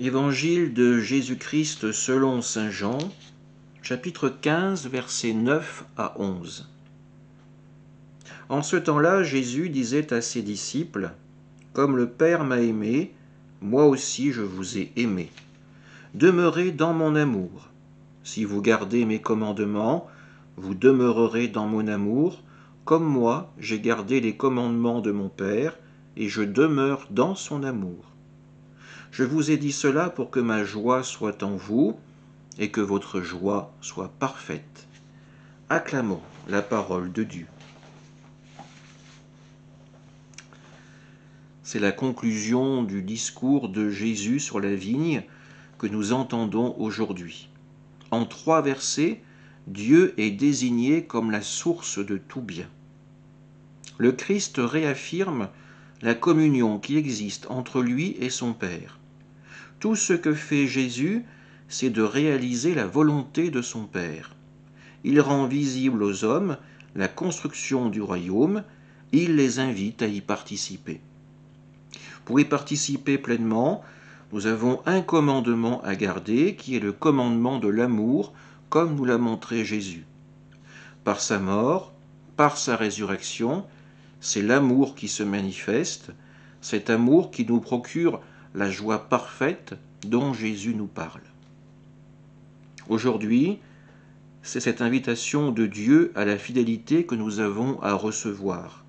Évangile de Jésus-Christ selon saint Jean, chapitre 15, versets 9 à 11. En ce temps-là, Jésus disait à ses disciples, « Comme le Père m'a aimé, moi aussi je vous ai aimé. Demeurez dans mon amour. Si vous gardez mes commandements, vous demeurerez dans mon amour, comme moi j'ai gardé les commandements de mon Père, et je demeure dans son amour. Je vous ai dit cela pour que ma joie soit en vous et que votre joie soit parfaite. » Acclamons la parole de Dieu. C'est la conclusion du discours de Jésus sur la vigne que nous entendons aujourd'hui. En 3 versets, Dieu est désigné comme la source de tout bien. Le Christ réaffirme la communion qui existe entre lui et son Père. Tout ce que fait Jésus, c'est de réaliser la volonté de son Père. Il rend visible aux hommes la construction du royaume, il les invite à y participer. Pour y participer pleinement, nous avons un commandement à garder qui est le commandement de l'amour, comme nous l'a montré Jésus. Par sa mort, par sa résurrection, c'est l'amour qui se manifeste, cet amour qui nous procure la joie parfaite dont Jésus nous parle. Aujourd'hui, c'est cette invitation de Dieu à la fidélité que nous avons à recevoir.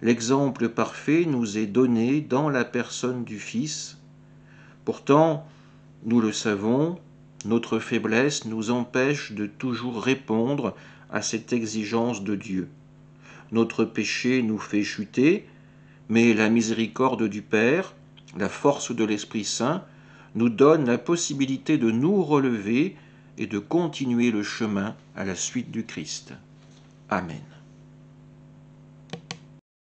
L'exemple parfait nous est donné dans la personne du Fils. Pourtant, nous le savons, notre faiblesse nous empêche de toujours répondre à cette exigence de Dieu. Notre péché nous fait chuter, mais la miséricorde du Père, la force de l'Esprit Saint, nous donne la possibilité de nous relever et de continuer le chemin à la suite du Christ. Amen.